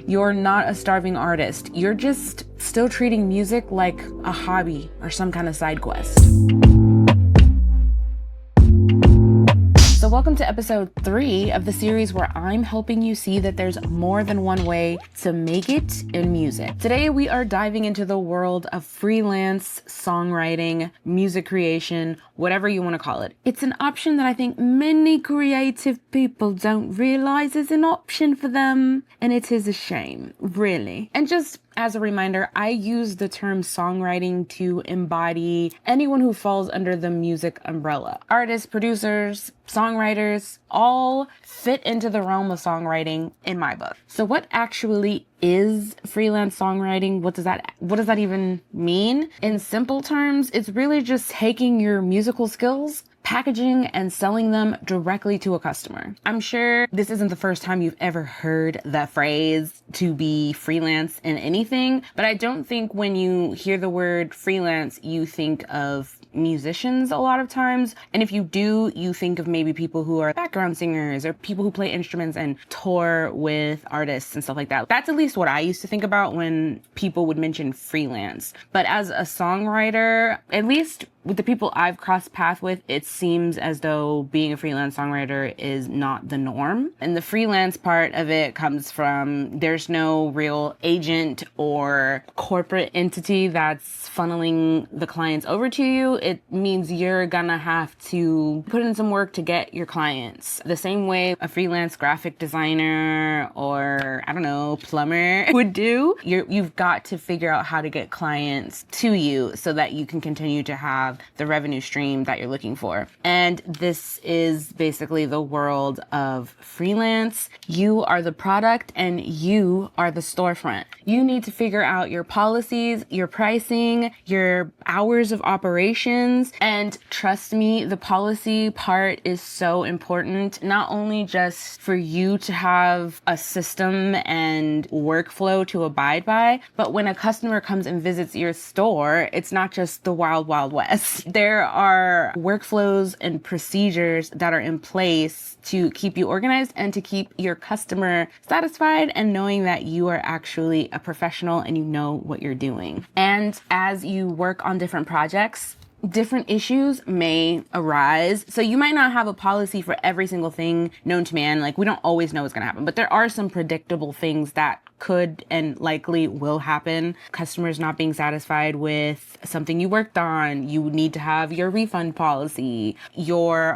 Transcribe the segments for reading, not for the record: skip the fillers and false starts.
You're not a starving artist. You're just still treating music like a hobby or some kind of side quest. So welcome to episode 3 of the series where I'm helping you see that there's more than one way to make it in music. Today we are diving into the world of freelance songwriting, music creation, whatever you want to call it. It's an option that I think many creative people don't realize is an option for them, and it is a shame, really. And just as a reminder, I use the term songwriting to embody anyone who falls under the music umbrella. Artists, producers, songwriters, all fit into the realm of songwriting in my book. So what actually is freelance songwriting? What does that even mean? In simple terms, it's really just taking your musical skills, packaging and selling them directly to a customer. I'm sure this isn't the first time you've ever heard the phrase to be freelance in anything, but I don't think when you hear the word freelance, you think of musicians a lot of times. And if you do, you think of maybe people who are background singers or people who play instruments and tour with artists and stuff like that. That's at least what I used to think about when people would mention freelance. But as a songwriter, at least with the people I've crossed paths with, it seems as though being a freelance songwriter is not the norm. And the freelance part of it comes from there's no real agent or corporate entity that's funneling the clients over to you. It means you're gonna have to put in some work to get your clients. The same way a freelance graphic designer or, I don't know, plumber would do. You've got to figure out how to get clients to you so that you can continue to have the revenue stream that you're looking for. And this is basically the world of freelance. You are the product and you are the storefront. You need to figure out your policies, your pricing, your hours of operations. And trust me, the policy part is so important, not only just for you to have a system and workflow to abide by, but when a customer comes and visits your store, it's not just the wild, wild west. There are workflows and procedures that are in place to keep you organized and to keep your customer satisfied and knowing that you are actually a professional and you know what you're doing. And as you work on different projects, different issues may arise. So you might not have a policy for every single thing known to man. Like, we don't always know what's going to happen, but there are some predictable things that could and likely will happen. Customers not being satisfied with something you worked on. You need to have your refund policy, your,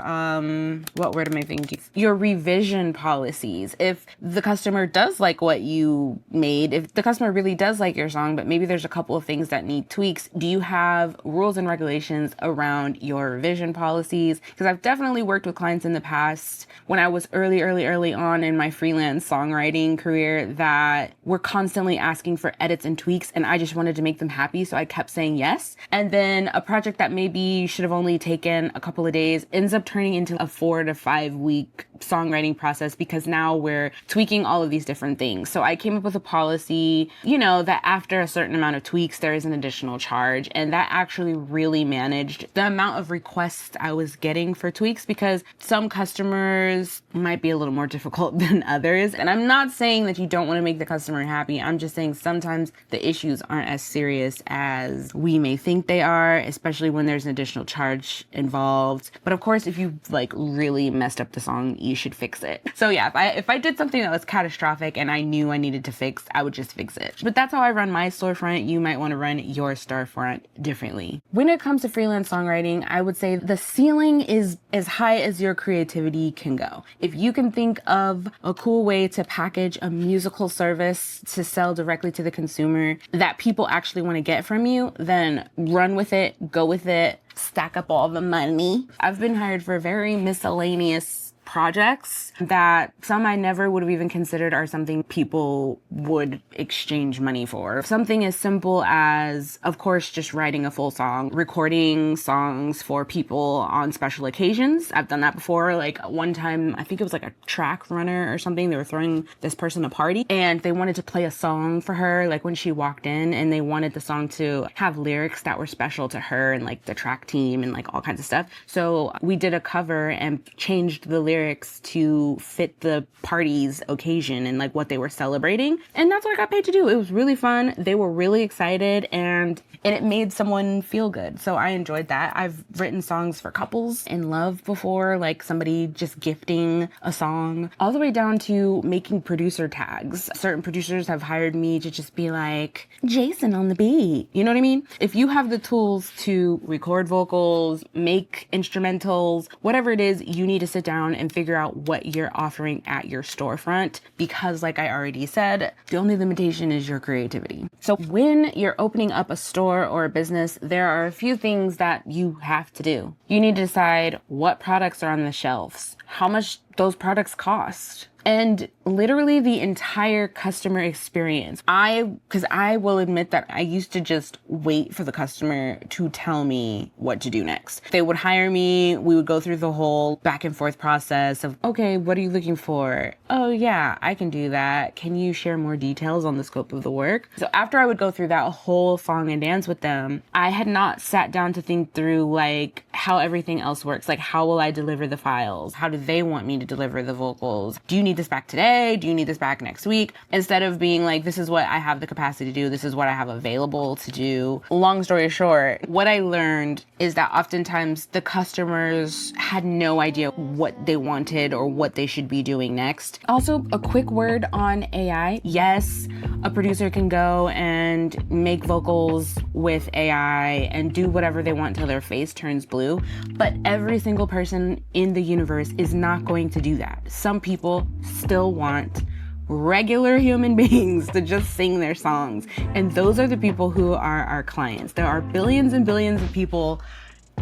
what word am I thinking? Your revision policies. If the customer does like what you made, if the customer really does like your song, but maybe there's a couple of things that need tweaks, do you have rules and regulations around your revision policies? Because I've definitely worked with clients in the past when I was early on in my freelance songwriting career that were constantly asking for edits and tweaks, and I just wanted to make them happy, so I kept saying yes. And then a project that maybe should have only taken a couple of days ends up turning into a 4 to 5 week songwriting process because now we're tweaking all of these different things. So I came up with a policy, that after a certain amount of tweaks, there is an additional charge. And that actually really managed the amount of requests I was getting for tweaks because some customers might be a little more difficult than others. And I'm not saying that you don't want to make the customer happy. I'm just saying sometimes the issues aren't as serious as we may think they are, especially when there's an additional charge involved. But of course, if you really messed up the song, you should fix it. So yeah, if I did something that was catastrophic and I knew I needed to fix, I would just fix it. But that's how I run my storefront. You might want to run your storefront differently. When it comes to freelance songwriting, I would say the ceiling is as high as your creativity can go. If you can think of a cool way to package a musical service to sell directly to the consumer that people actually want to get from you, then run with it, go with it, stack up all the money. I've been hired for very miscellaneous projects that some I never would have even considered are something people would exchange money for. Something as simple as, of course, just writing a full song, recording songs for people on special occasions. I've done that before. Like one time, I think it was like a track runner or something. They were throwing this person a party and they wanted to play a song for her, like when she walked in, and they wanted the song to have lyrics that were special to her and like the track team and like all kinds of stuff. So we did a cover and changed the lyrics lyrics to fit the party's occasion and like what they were celebrating. And that's what I got paid to do. It was really fun. They were really excited and it made someone feel good. So I enjoyed that. I've written songs for couples in love before, like somebody just gifting a song, all the way down to making producer tags. Certain producers have hired me to just be like, Jason on the beat. You know what I mean? If you have the tools to record vocals, make instrumentals, whatever it is, you need to sit down and figure out what you're offering at your storefront, because like I already said, the only limitation is your creativity. So when you're opening up a store or a business, there are a few things that you have to do. You need to decide what products are on the shelves, how much those products cost, and literally the entire customer experience. Because I will admit that I used to just wait for the customer to tell me what to do next. They would hire me, we would go through the whole back and forth process of, okay, what are you looking for? Oh yeah, I can do that. Can you share more details on the scope of the work? So after I would go through that whole song and dance with them, I had not sat down to think through like how everything else works. Like, how will I deliver the files? How do they want me to deliver the vocals? Do you need this back today? Do you need this back next week? Instead of being like, this is what I have the capacity to do, this is what I have available to do. Long story short, what I learned is that oftentimes the customers had no idea what they wanted or what they should be doing next. Also, a quick word on AI. Yes, a producer can go and make vocals with AI and do whatever they want till their face turns blue, but every single person in the universe is not going to do that. Some people still want regular human beings to just sing their songs. And those are the people who are our clients. There are billions and billions of people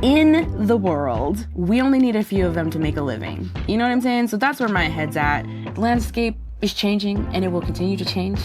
in the world. We only need a few of them to make a living. You know what I'm saying? So that's where my head's at. The landscape is changing and it will continue to change.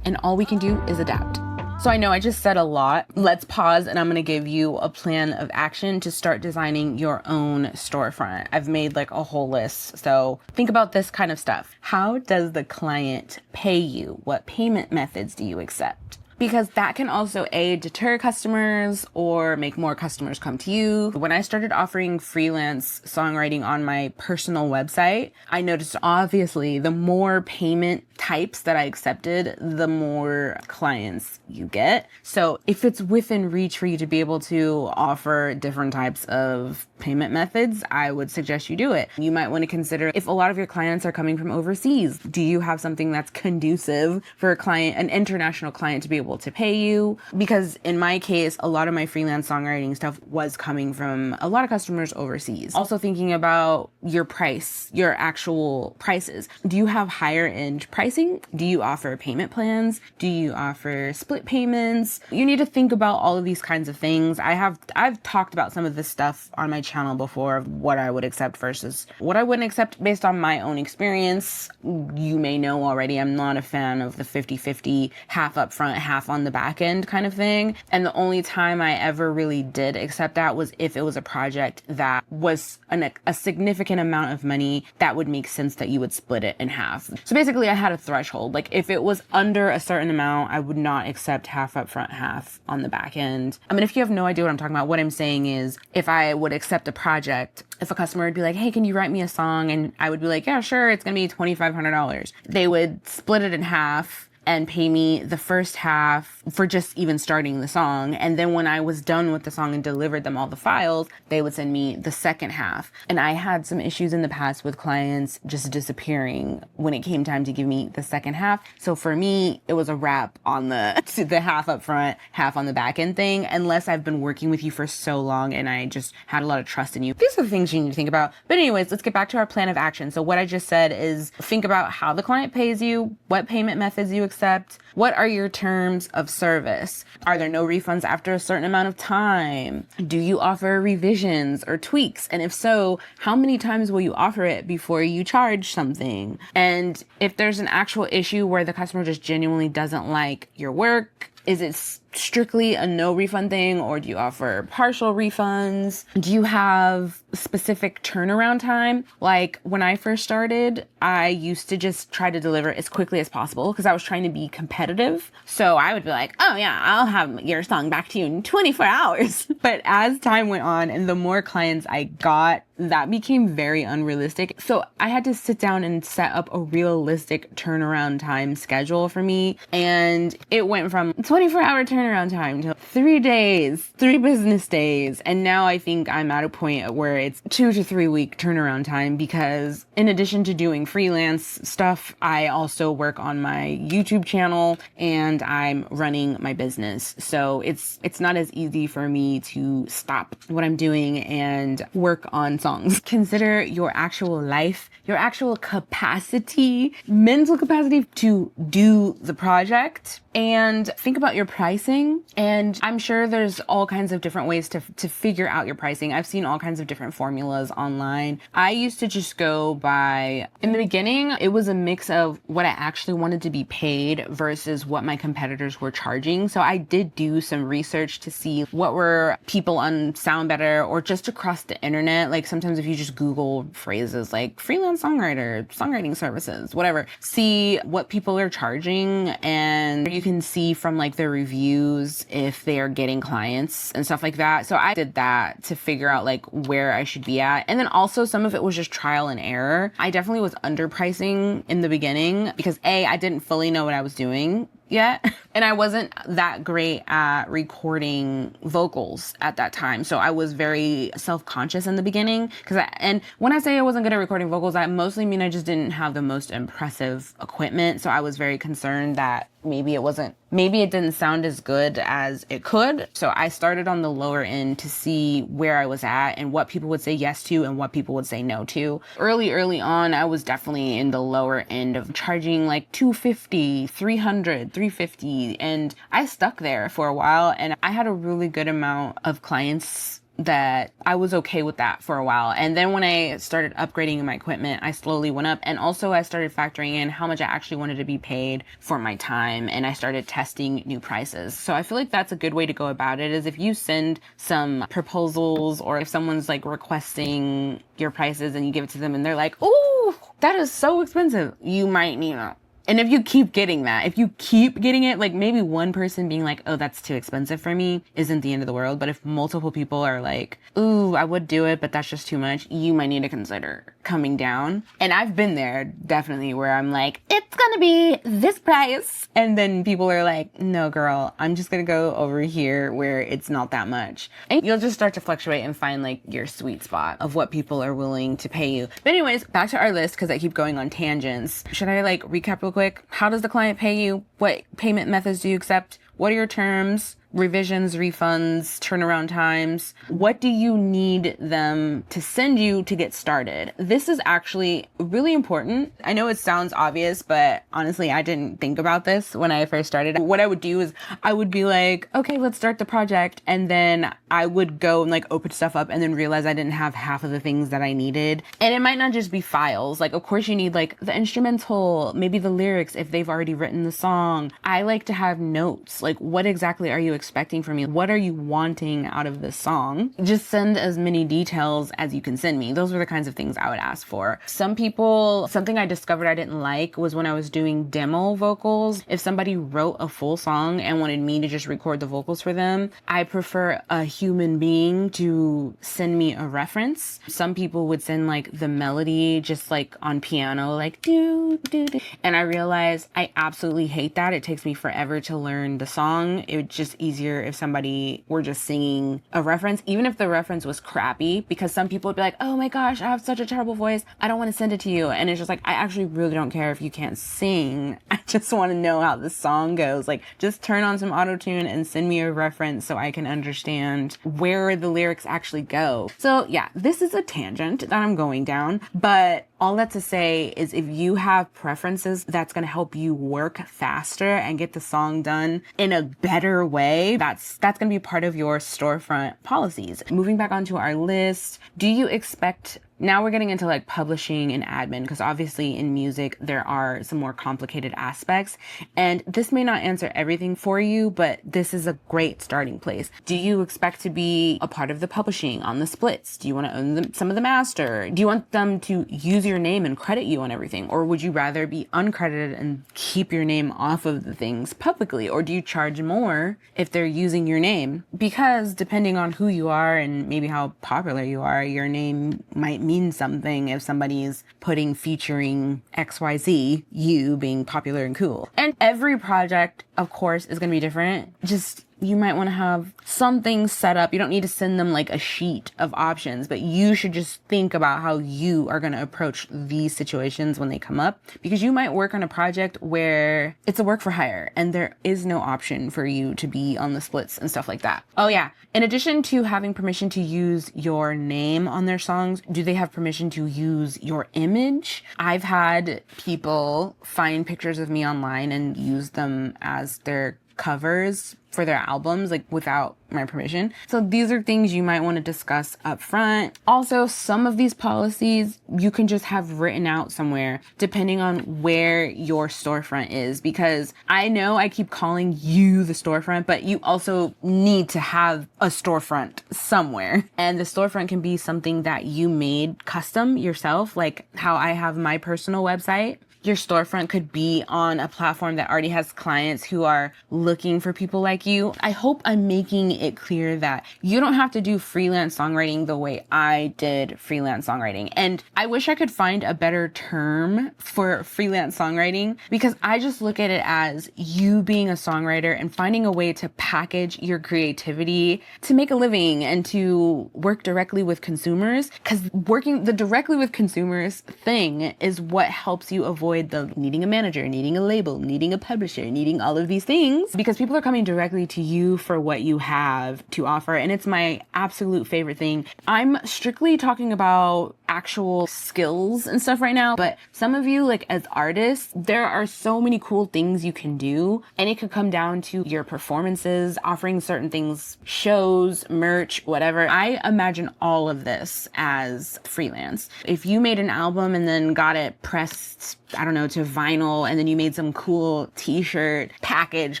And all we can do is adapt. So I know I just said a lot. Let's pause and I'm going to give you a plan of action to start designing your own storefront. I've made like a whole list. So think about this kind of stuff. How does the client pay you? What payment methods do you accept? Because that can also deter customers or make more customers come to you. When I started offering freelance songwriting on my personal website, I noticed obviously the more payment types that I accepted, the more clients you get. So if it's within reach for you to be able to offer different types of payment methods, I would suggest you do it. You might want to consider if a lot of your clients are coming from overseas, do you have something that's conducive for a client, an international client, to be able to pay you? Because in my case, a lot of my freelance songwriting stuff was coming from a lot of customers overseas. Also thinking about your price, your actual prices. Do you have higher end pricing? Do you offer payment plans? Do you offer split payments? You need to think about all of these kinds of things. I've talked about some of this stuff on my channel before, of what I would accept versus what I wouldn't accept based on my own experience. You may know already, I'm not a fan of the 50-50, half up front, half on the back end kind of thing. And the only time I ever really did accept that was if it was a project that was a significant amount of money that would make sense that you would split it in half. So basically I had a threshold. Like if it was under a certain amount, I would not accept half up front, half on the back end. I mean, if you have no idea what I'm talking about, what I'm saying is if I would accept a project, if a customer would be like, hey, can you write me a song? And I would be like, yeah, sure. It's going to be $2,500. They would split it in half and pay me the first half for just even starting the song. And then when I was done with the song and delivered them all the files, they would send me the second half. And I had some issues in the past with clients just disappearing when it came time to give me the second half. So for me, it was a wrap on the half up front, half on the back end thing, unless I've been working with you for so long and I just had a lot of trust in you. These are the things you need to think about. But anyways, let's get back to our plan of action. So what I just said is think about how the client pays you, what payment methods you accept, what are your terms of service? Are there no refunds after a certain amount of time? Do you offer revisions or tweaks? And if so, how many times will you offer it before you charge something? And if there's an actual issue where the customer just genuinely doesn't like your work, is it strictly a no refund thing, or do you offer partial refunds? Do you have specific turnaround time? Like when I first started, I used to just try to deliver as quickly as possible because I was trying to be competitive. So I would be like, oh yeah, I'll have your song back to you in 24 hours. But as time went on and the more clients I got, that became very unrealistic. So I had to sit down and set up a realistic turnaround time schedule for me. And it went from 24-hour turnaround time to 3 days, 3 business days. And now I think I'm at a point where it's 2 to 3 week turnaround time, because in addition to doing freelance stuff, I also work on my YouTube channel and I'm running my business. So it's not as easy for me to stop what I'm doing and work on songs. Consider your actual life, your actual capacity, mental capacity to do the project, and think about your pricing. And I'm sure there's all kinds of different ways to figure out your pricing. I've seen all kinds of different formulas online. I used to just go by, in the beginning, it was a mix of what I actually wanted to be paid versus what my competitors were charging. So I did do some research to see what were people on SoundBetter or just across the internet. Like sometimes if you just Google phrases like freelance songwriter, songwriting services, whatever, see what people are charging, and you can see from like their reviews if they are getting clients and stuff like that. So I did that to figure out like where I should be at. And then also some of it was just trial and error. I definitely was underpricing in the beginning because I didn't fully know what I was doing yet. And I wasn't that great at recording vocals at that time. So I was very self-conscious in the beginning. And when I say I wasn't good at recording vocals, I mostly mean I just didn't have the most impressive equipment. So I was very concerned that maybe it didn't sound as good as it could. So I started on the lower end to see where I was at and what people would say yes to and what people would say no to. Early on, I was definitely in the lower end of charging like $250, $300, $350. And I stuck there for a while, and I had a really good amount of clients that I was okay with that for a while. And then when I started upgrading my equipment, I slowly went up. And also I started factoring in how much I actually wanted to be paid for my time. And I started testing new prices. So I feel like that's a good way to go about it, is if you send some proposals, or if someone's like requesting your prices and you give it to them and they're like, "Ooh, that is so expensive," you might need it. And if you keep getting it, like maybe one person being like, "Oh, that's too expensive for me," isn't the end of the world. But if multiple people are like, "Ooh, I would do it, but that's just too much," you might need to consider coming down. And I've been there definitely where I'm like, "It's gonna be this price." And then people are like, "No, girl, I'm just gonna go over here where it's not that much." And you'll just start to fluctuate and find like your sweet spot of what people are willing to pay you. But anyways, back to our list, because I keep going on tangents. Should I like recap real quick? How does the client pay you? What payment methods do you accept? What are your terms? Revisions, refunds, turnaround times. What do you need them to send you to get started? This is actually really important. I know it sounds obvious, but honestly, I didn't think about this when I first started. What I would do is I would be like, "Okay, let's start the project." And then I would go and like open stuff up and then realize I didn't have half of the things that I needed. And it might not just be files. Like, of course you need like the instrumental, maybe the lyrics if they've already written the song. I like to have notes. Like, what exactly are you expecting from me? What are you wanting out of this song? Just send as many details as you can send me. Those were the kinds of things I would ask for. Something I discovered I didn't like was when I was doing demo vocals. If somebody wrote a full song and wanted me to just record the vocals for them, I prefer a human being to send me a reference. Some people would send like the melody just like on piano, like do, do, do. And I realized I absolutely hate that. It takes me forever to learn the song. It's just easier if somebody were just singing a reference, even if the reference was crappy, because some people would be like, "Oh my gosh, I have such a terrible voice. I don't want to send it to you." And it's just like, I actually really don't care if you can't sing. I just want to know how the song goes. Like, just turn on some auto-tune and send me a reference so I can understand where the lyrics actually go. So yeah, this is a tangent that I'm going down, but all that to say is if you have preferences that's going to help you work faster and get the song done in a better way, that's going to be part of your storefront policies. Moving back onto our list, do you expect Now we're getting into like publishing and admin, because obviously in music, there are some more complicated aspects. And this may not answer everything for you, but this is a great starting place. Do you expect to be a part of the publishing on the splits? Do you want to own some of the master? Do you want them to use your name and credit you on everything? Or would you rather be uncredited and keep your name off of the things publicly? Or do you charge more if they're using your name? Because depending on who you are and maybe how popular you are, your name might mean something if somebody is putting featuring XYZ, you being popular and cool. And every project, of course, is going to be different. Just you might want to have some things set up. You don't need to send them like a sheet of options, but you should just think about how you are going to approach these situations when they come up, because you might work on a project where it's a work for hire and there is no option for you to be on the splits and stuff like that. Oh yeah. In addition to having permission to use your name on their songs, do they have permission to use your image? I've had people find pictures of me online and use them as their covers for their albums, like without my permission. So these are things you might want to discuss up front. Also, some of these policies you can just have written out somewhere depending on where your storefront is, because I know I keep calling you the storefront, but you also need to have a storefront somewhere. And the storefront can be something that you made custom yourself, like how I have my personal website. Your storefront could be on a platform that already has clients who are looking for people like you. I hope I'm making it clear that you don't have to do freelance songwriting the way I did freelance songwriting. And I wish I could find a better term for freelance songwriting, because I just look at it as you being a songwriter and finding a way to package your creativity to make a living and to work directly with consumers. Because working the directly with consumers thing is what helps you avoid the needing a manager, needing a label, needing a publisher, needing all of these things, because people are coming directly to you for what you have to offer. And it's my absolute favorite thing. I'm strictly talking about actual skills and stuff right now, but some of you, like as artists, there are so many cool things you can do, and it could come down to your performances, offering certain things, shows, merch, whatever. I imagine all of this as freelance. If you made an album and then got it pressed, I don't know, to vinyl, and then you made some cool t-shirt package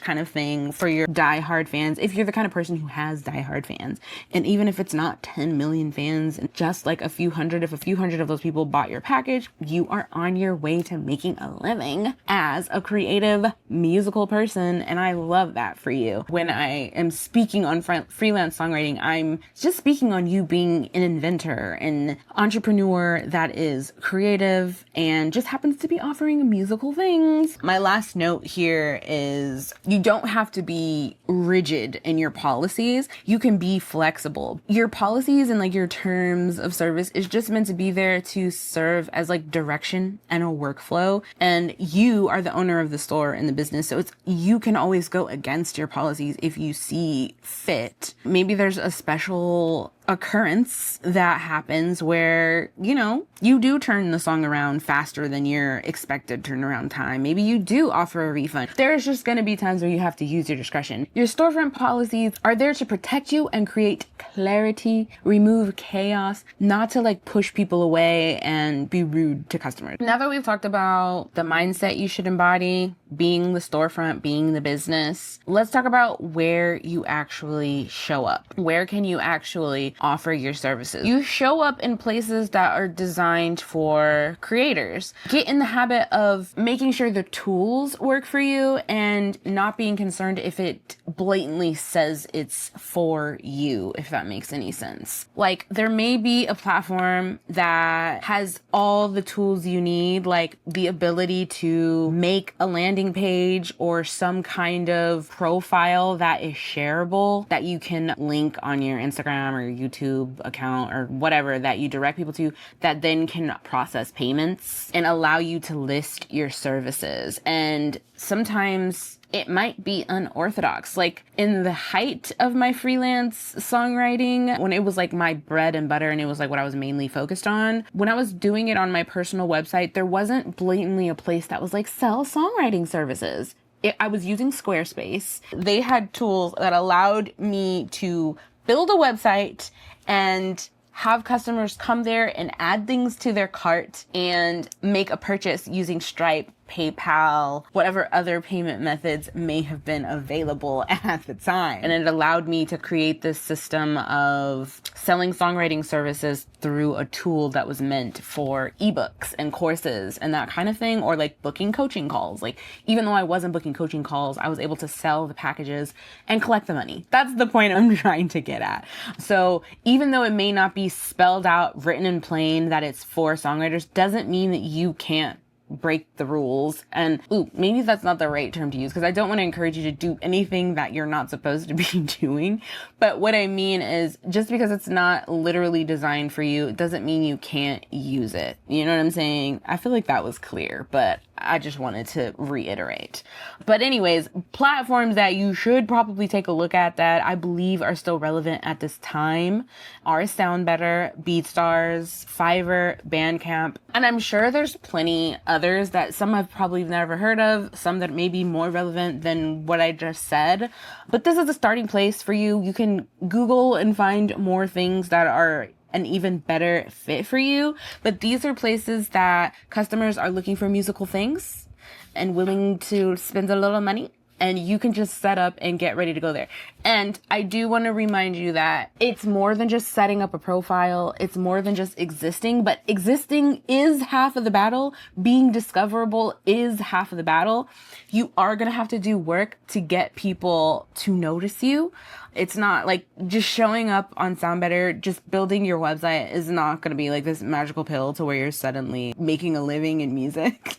kind of thing for your diehard fans, if you're the kind of person who has diehard fans, and even if it's not 10 million fans, and just like a few hundred, if a few hundred of those people bought your package, you are on your way to making a living as a creative musical person. And I love that for you. When I am speaking on freelance songwriting, I'm just speaking on you being an inventor, an entrepreneur that is creative and just happens to be offering musical things. My last note here is you don't have to be rigid in your policies. You can be flexible. Your policies and like your terms of service is just meant to be there to serve as like direction and a workflow. And you are the owner of the store and the business. So you can always go against your policies if you see fit. Maybe there's a special occurrence that happens where, you know, you do turn the song around faster than your expected turnaround time. Maybe you do offer a refund. There's just going to be times where you have to use your discretion. Your storefront policies are there to protect you and create clarity, remove chaos, not to like push people away and be rude to customers. Now that we've talked about the mindset you should embody, being the storefront, being the business, let's talk about where you actually show up. Where can you actually offer your services? You show up in places that are designed for creators. Get in the habit of making sure the tools work for you and not being concerned if it blatantly says it's for you, if that makes any sense. Like, there may be a platform that has all the tools you need, like the ability to make a landing page or some kind of profile that is shareable that you can link on your Instagram or your YouTube account or whatever that you direct people to, that then can process payments and allow you to list your services. And sometimes it might be unorthodox. Like in the height of my freelance songwriting, when it was like my bread and butter and it was like what I was mainly focused on, when I was doing it on my personal website, there wasn't blatantly a place that was like sell songwriting services. I was using Squarespace. They had tools that allowed me to build a website and have customers come there and add things to their cart and make a purchase using Stripe, PayPal, whatever other payment methods may have been available at the time. And it allowed me to create this system of selling songwriting services through a tool that was meant for ebooks and courses and that kind of thing, or like booking coaching calls. Like, even though I wasn't booking coaching calls, I was able to sell the packages and collect the money. That's the point I'm trying to get at. So even though it may not be spelled out, written in plain that it's for songwriters, doesn't mean that you can't break the rules. And maybe that's not the right term to use, because I don't want to encourage you to do anything that you're not supposed to be doing. But what I mean is, just because it's not literally designed for you, it doesn't mean you can't use it. You know what I'm saying? I feel like that was clear, but I just wanted to reiterate. But anyways, platforms that you should probably take a look at that I believe are still relevant at this time are SoundBetter, BeatStars, Fiverr, Bandcamp, and I'm sure there's plenty others that some I've probably never heard of, some that may be more relevant than what I just said. But this is a starting place for you. You can Google and find more things that are an even better fit for you. But these are places that customers are looking for musical things and willing to spend a little money. And you can just set up and get ready to go there. And I do want to remind you that it's more than just setting up a profile. It's more than just existing, but existing is half of the battle. Being discoverable is half of the battle. You are going to have to do work to get people to notice you. It's not like just showing up on SoundBetter, just building your website is not going to be like this magical pill to where you're suddenly making a living in music.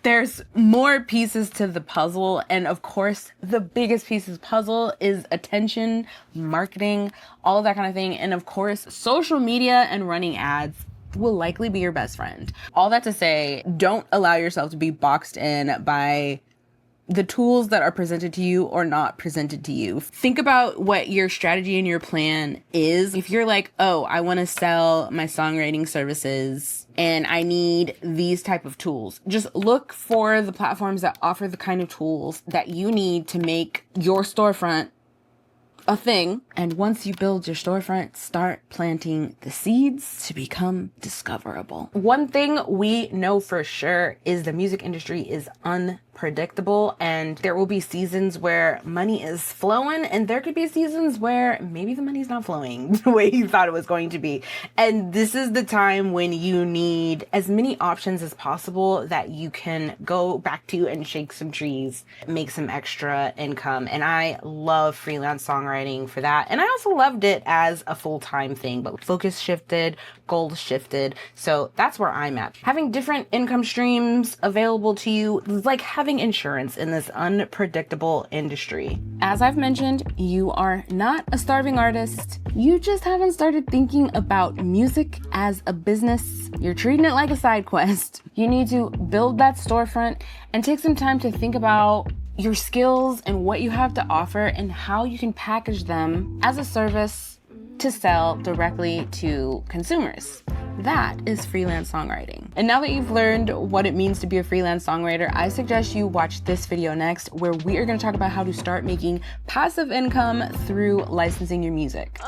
There's more pieces to the puzzle. And of course, the biggest piece of the puzzle is attention, marketing, all of that kind of thing. And of course, social media and running ads will likely be your best friend. All that to say, don't allow yourself to be boxed in by the tools that are presented to you or not presented to you. Think about what your strategy and your plan is. If you're like, oh, I want to sell my songwriting services and I need these type of tools, just look for the platforms that offer the kind of tools that you need to make your storefront a thing. And once you build your storefront, start planting the seeds to become discoverable. One thing we know for sure is the music industry is unpredictable, and there will be seasons where money is flowing, and there could be seasons where maybe the money's not flowing the way you thought it was going to be. And this is the time when you need as many options as possible that you can go back to and shake some trees, make some extra income. And I love freelance songwriting for that. And I also loved it as a full-time thing, but focus shifted, goals shifted. So that's where I'm at. Having different income streams available to you is like having insurance in this unpredictable industry. As I've mentioned, you are not a starving artist. You just haven't started thinking about music as a business. You're treating it like a side quest. You need to build that storefront and take some time to think about your skills and what you have to offer and how you can package them as a service to sell directly to consumers. That is freelance songwriting. And now that you've learned what it means to be a freelance songwriter, I suggest you watch this video next, where we are going to talk about how to start making passive income through licensing your music.